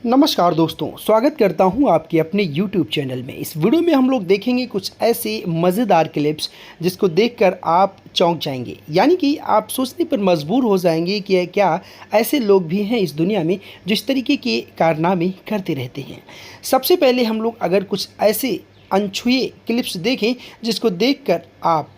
नमस्कार दोस्तों, स्वागत करता हूं आपके अपने YouTube चैनल में। इस वीडियो में हम लोग देखेंगे कुछ ऐसे मज़ेदार क्लिप्स जिसको देखकर आप चौंक जाएंगे, यानी कि आप सोचने पर मजबूर हो जाएंगे कि क्या ऐसे लोग भी हैं इस दुनिया में जो इस तरीके के कारनामे करते रहते हैं। सबसे पहले हम लोग अगर कुछ ऐसे अनछुए क्लिप्स देखें जिसको देखकर आप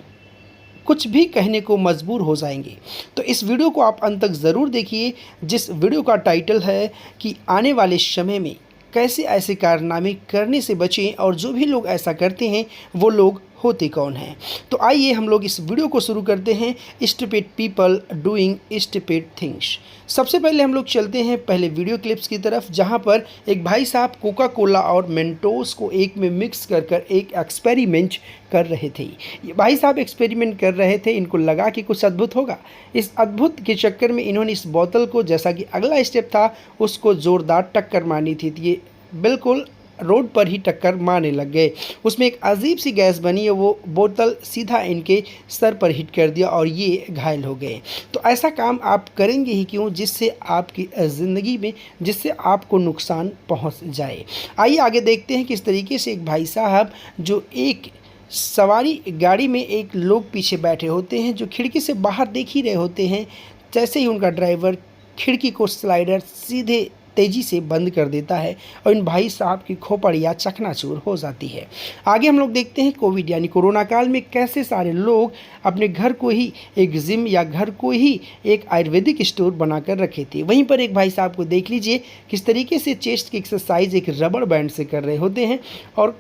कुछ भी कहने को मजबूर हो जाएंगे, तो इस वीडियो को आप अंत तक ज़रूर देखिए, जिस वीडियो का टाइटल है कि आने वाले समय में कैसे ऐसे कारनामे करने से बचें और जो भी लोग ऐसा करते हैं वो लोग होते कौन हैं। तो आइए हम लोग इस वीडियो को शुरू करते हैं। Stupid people doing stupid things. सबसे पहले हम लोग चलते हैं पहले वीडियो क्लिप्स की तरफ, जहां पर एक भाई साहब कोका कोला और मेंटोस को एक में मिक्स कर एक एक्सपेरिमेंट कर रहे थे। ये भाई साहब एक्सपेरिमेंट कर रहे थे, इनको लगा कि कुछ अद्भुत होगा। इस अद्भुत के चक्कर में इन्होंने इस बोतल को, जैसा कि अगला स्टेप था, उसको ज़ोरदार टक्कर मारनी थी। ये बिल्कुल रोड पर ही टक्कर मारने लग गए। उसमें एक अजीब सी गैस बनी है, वो बोतल सीधा इनके सर पर हिट कर दिया और ये घायल हो गए। तो ऐसा काम आप करेंगे ही क्यों जिससे आपकी ज़िंदगी में जिससे आपको नुकसान पहुंच जाए। आइए आगे देखते हैं किस तरीके से एक भाई साहब जो एक सवारी गाड़ी में एक लोग पीछे बैठे होते हैं, जो खिड़की से बाहर देख ही रहे होते हैं। जैसे ही उनका ड्राइवर खिड़की को स्लाइडर सीधे तेज़ी से बंद कर देता है और इन भाई साहब की खोपड़ियाँ चकनाचूर हो जाती है। आगे हम लोग देखते हैं कोविड यानी कोरोना काल में कैसे सारे लोग अपने घर को ही एक जिम या घर को ही एक आयुर्वेदिक स्टोर बनाकर रखे थे। वहीं पर एक भाई साहब को देख लीजिए किस तरीके से चेस्ट की एक्सरसाइज एक रबड़ बैंड से कर रहे होते हैं और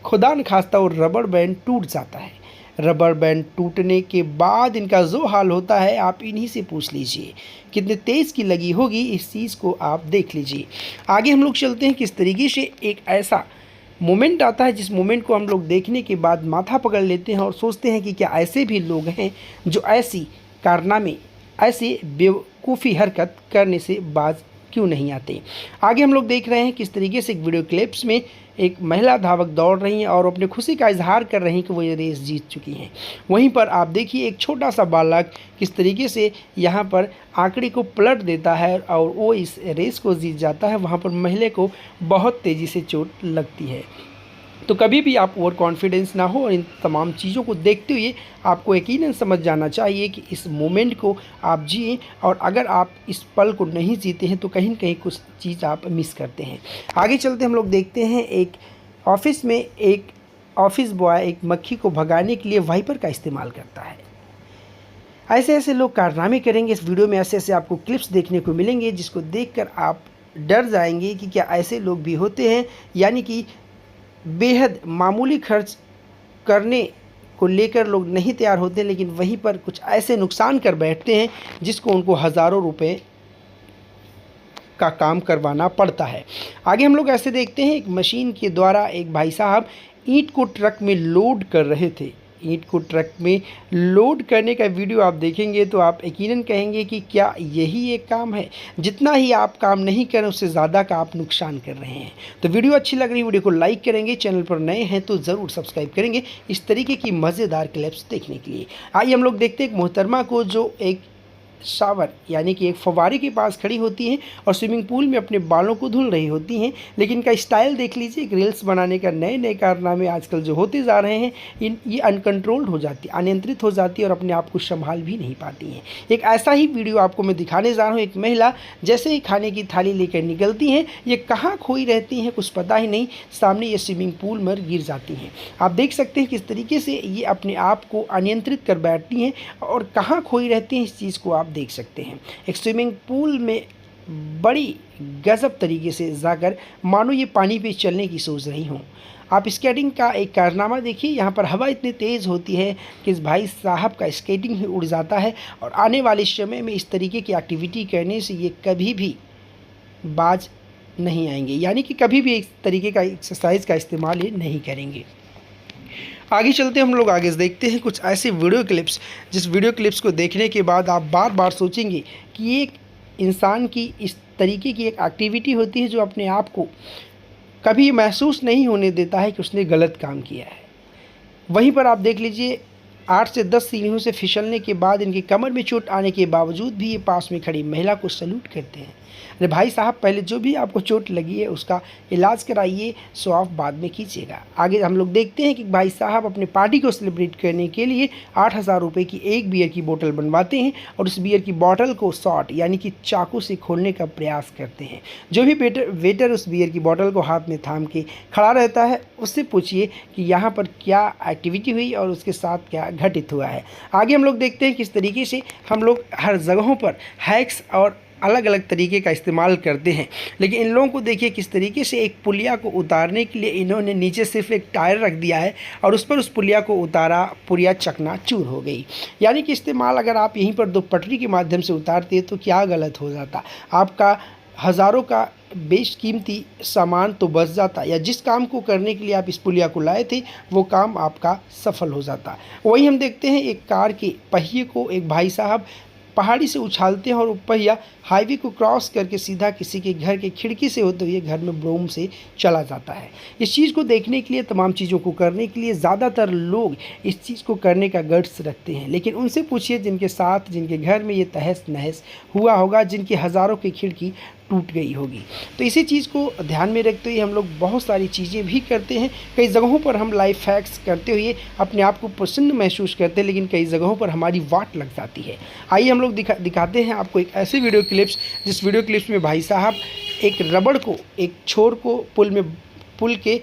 खुदा न खास्ता वो रबड़ बैंड टूट जाता है। रबड़ बैंड टूटने के बाद इनका जो हाल होता है आप इन्हीं से पूछ लीजिए, कितने तेज़ की लगी होगी, इस चीज़ को आप देख लीजिए। आगे हम लोग चलते हैं किस तरीके से एक ऐसा मोमेंट आता है जिस मोमेंट को हम लोग देखने के बाद माथा पकड़ लेते हैं और सोचते हैं कि क्या ऐसे भी लोग हैं जो ऐसी कारनामे, ऐसी बेवकूफ़ी हरकत करने से बाज क्यों नहीं आते। आगे हम लोग देख रहे हैं किस तरीके से एक वीडियो क्लिप्स में एक महिला धावक दौड़ रही हैं और अपने खुशी का इजहार कर रही हैं कि वो ये रेस जीत चुकी हैं। वहीं पर आप देखिए एक छोटा सा बालक किस तरीके से यहाँ पर आंकड़े को पलट देता है और वो इस रेस को जीत जाता है। वहाँ पर महिला को बहुत तेज़ी से चोट लगती है। तो कभी भी आप ओवर कॉन्फिडेंस ना हो और इन तमाम चीज़ों को देखते हुए आपको यकीनन समझ जाना चाहिए कि इस मोमेंट को आप जिए, और अगर आप इस पल को नहीं जीते हैं तो कहीं न कहीं कुछ चीज़ आप मिस करते हैं। आगे चलते हम लोग देखते हैं एक ऑफिस में एक ऑफिस बॉय एक मक्खी को भगाने के लिए वाइपर का इस्तेमाल करता है। ऐसे ऐसे लोग कारनामे करेंगे। इस वीडियो में ऐसे ऐसे आपको क्लिप्स देखने को मिलेंगे जिसको देखकर आप डर जाएंगे कि क्या ऐसे लोग भी होते हैं, यानी कि बेहद मामूली खर्च करने को लेकर लोग नहीं तैयार होते, लेकिन वहीं पर कुछ ऐसे नुकसान कर बैठते हैं जिसको उनको हज़ारों रुपए का काम करवाना पड़ता है। आगे हम लोग ऐसे देखते हैं एक मशीन के द्वारा एक भाई साहब ईंट को ट्रक में लोड कर रहे थे। ईंट को ट्रक में लोड करने का वीडियो आप देखेंगे तो आप यकीनन कहेंगे कि क्या यही एक काम है। जितना ही आप काम नहीं करें उससे ज़्यादा का आप नुकसान कर रहे हैं। तो वीडियो अच्छी लग रही है, वीडियो को लाइक करेंगे, चैनल पर नए हैं तो ज़रूर सब्सक्राइब करेंगे इस तरीके की मज़ेदार क्लिप्स देखने के लिए। आइए हम लोग देखते हैं एक मोहतरमा को जो एक शावर यानी कि एक फव्वारे के पास खड़ी होती हैं और स्विमिंग पूल में अपने बालों को धुल रही होती हैं। लेकिन इनका स्टाइल देख लीजिए, एक रील्स बनाने का नए नए कारनामे आजकल जो होते जा रहे हैं, ये अनकंट्रोल्ड हो जाती, अनियंत्रित हो जाती है और अपने आप को संभाल भी नहीं पाती हैं। एक ऐसा ही वीडियो आपको मैं दिखाने जा रहा हूँ। एक महिला जैसे ही खाने की थाली लेकर निकलती हैं, ये कहाँ खोई रहती हैं कुछ पता ही नहीं, सामने ये स्विमिंग पूल में गिर जाती हैं। आप देख सकते हैं किस तरीके से ये अपने आप को अनियंत्रित कर बैठती हैं और कहाँ खोई रहती हैं, इस चीज़ को आप देख सकते हैं। एक स्विमिंग पूल में बड़ी गजब तरीके से जाकर मानो ये पानी पे चलने की सोच रही हूँ। आप स्केटिंग का एक कारनामा देखिए, यहाँ पर हवा इतनी तेज़ होती है कि इस भाई साहब का स्केटिंग ही उड़ जाता है और आने वाले समय में इस तरीके की एक्टिविटी करने से ये कभी भी बाज नहीं आएंगे, यानी कि कभी भी इस तरीके का एक्सरसाइज का इस्तेमाल ये नहीं करेंगे। आगे चलते हम लोग आगे देखते हैं कुछ ऐसे वीडियो क्लिप्स जिस वीडियो क्लिप्स को देखने के बाद आप बार बार सोचेंगे कि एक इंसान की इस तरीके की एक एक्टिविटी होती है जो अपने आप को कभी महसूस नहीं होने देता है कि उसने गलत काम किया है। वहीं पर आप देख लीजिए 8 से 10 सीढ़ियों से फिसलने के बाद इनकी कमर में चोट आने के बावजूद भी ये पास में खड़ी महिला को सैल्यूट करते हैं। अरे भाई साहब, पहले जो भी आपको चोट लगी है उसका इलाज कराइए, शो ऑफ बाद में कीजिएगा। आगे हम लोग देखते हैं कि भाई साहब अपने पार्टी को सेलिब्रेट करने के लिए 8,000 रुपये की एक बियर की बोतल बनवाते हैं और उस बियर की बोतल को शॉट यानी कि चाकू से खोलने का प्रयास करते हैं। जो भी वेटर उस बियर की बोतल को हाथ में थाम के खड़ा रहता है उससे पूछिए कि यहाँ पर क्या एक्टिविटी हुई और उसके साथ क्या घटित हुआ है। आगे हम लोग देखते हैं किस तरीके से हम लोग हर जगहों पर हैक्स और अलग अलग तरीके का इस्तेमाल करते हैं। लेकिन इन लोगों को देखिए किस तरीके से एक पुलिया को उतारने के लिए इन्होंने नीचे सिर्फ एक टायर रख दिया है और उस पर उस पुलिया को उतारा, पुलिया चकनाचूर हो गई। यानी कि इस्तेमाल अगर आप यहीं पर 2 पटरी के माध्यम से उतारते तो क्या गलत हो जाता, आपका हज़ारों का बेशकीमती सामान तो बच जाता, या जिस काम को करने के लिए आप इस पुलिया को लाए थे वो काम आपका सफल हो जाता। वहीं हम देखते हैं एक कार के पहिए को एक भाई साहब पहाड़ी से उछालते हैं और वो पहिया हाईवे को क्रॉस करके सीधा किसी के घर के खिड़की से होते हुए घर में ब्रोम से चला जाता है। इस चीज़ को देखने के लिए, तमाम चीज़ों को करने के लिए ज़्यादातर लोग इस चीज़ को करने का गट्स रखते हैं। लेकिन उनसे पूछिए जिनके साथ, जिनके घर में ये तहस नहस हुआ होगा, जिनकी हज़ारों की खिड़की टूट गई होगी। तो इसी चीज़ को ध्यान में रखते हुए हम लोग बहुत सारी चीज़ें भी करते हैं। कई जगहों पर हम लाइफ हैक्स करते हुए अपने आप को प्रसन्न महसूस करते हैं, लेकिन कई जगहों पर हमारी वाट लग जाती है। आइए हम लोग दिखाते हैं आपको एक ऐसे वीडियो क्लिप्स, जिस वीडियो क्लिप्स में भाई साहब एक रबड़ को, एक छोर को पुल के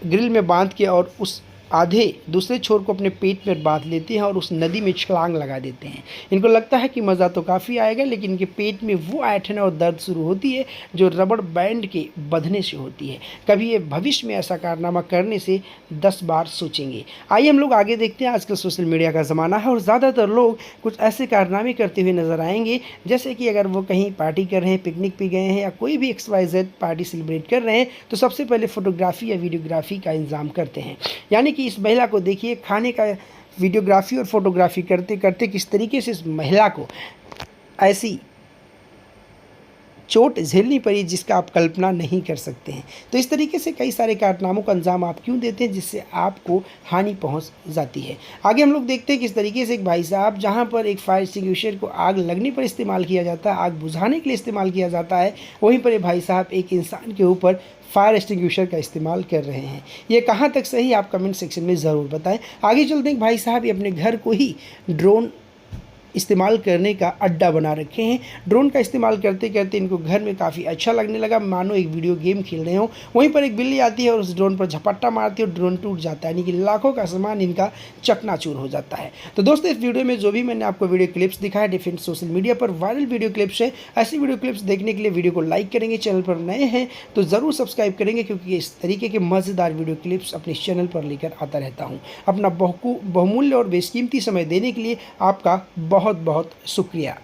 ग्रिल में बांध के और उस आधे दूसरे छोर को अपने पेट में बांध लेते हैं और उस नदी में छलांग लगा देते हैं। इनको लगता है कि मज़ा तो काफ़ी आएगा, लेकिन इनके पेट में वो ऐंठन और दर्द शुरू होती है जो रबड़ बैंड के बंधने से होती है। कभी ये भविष्य में ऐसा कारनामा करने से 10 बार सोचेंगे। आइए हम लोग आगे देखते हैं। आजकल सोशल मीडिया का ज़माना है और ज़्यादातर लोग कुछ ऐसे कारनामे करते हुए नज़र आएंगे, जैसे कि अगर वो कहीं पार्टी कर रहे हैं, पिकनिक पे गए हैं या कोई भी XYZ पार्टी सेलिब्रेट कर रहे हैं, तो सबसे पहले फ़ोटोग्राफी या वीडियोग्राफी का इंतज़ाम करते हैं। यानी कि इस महिला को देखिए खाने का वीडियोग्राफी और फोटोग्राफी करते करते किस तरीके से इस महिला को ऐसी चोट झेलनी पड़ी जिसका आप कल्पना नहीं कर सकते हैं। तो इस तरीके से कई सारे कारनामों का अंजाम आप क्यों देते हैं जिससे आपको हानि पहुंच जाती है। आगे हम लोग देखते हैं किस तरीके से एक भाई साहब, जहां पर एक फायर एक्सटिंग्विशर को आग लगने पर इस्तेमाल किया जाता है, आग बुझाने के लिए इस्तेमाल किया जाता है, वहीं पर ये भाई साहब एक इंसान के ऊपर फायर एक्सटिंग्विशर का इस्तेमाल कर रहे हैं। ये कहाँ तक सही, आप कमेंट सेक्शन में ज़रूर बताएं। आगे चलते हैं, भाई साहब ये अपने घर को ही ड्रोन इस्तेमाल करने का अड्डा बना रखे हैं। ड्रोन का इस्तेमाल करते करते इनको घर में काफ़ी अच्छा लगने लगा, मानो एक वीडियो गेम खेल रहे हो। वहीं पर एक बिल्ली आती है और उस ड्रोन पर झपट्टा मारती है और ड्रोन टूट जाता है, यानी कि लाखों का सामान इनका चकनाचूर हो जाता है। तो दोस्तों, इस वीडियो में जो भी मैंने आपको वीडियो क्लिप्स दिखाया, डिफरेंट सोशल मीडिया पर वायरल वीडियो क्लिप्स है। ऐसी वीडियो क्लिप्स देखने के लिए वीडियो को लाइक करेंगे, चैनल पर नए हैं तो ज़रूर सब्सक्राइब करेंगे, क्योंकि इस तरीके के मज़ेदार वीडियो क्लिप्स अपने चैनल पर लेकर आता रहता हूँ। अपना बहुमूल्य और बेशकीमती समय देने के लिए आपका बहुत बहुत शुक्रिया।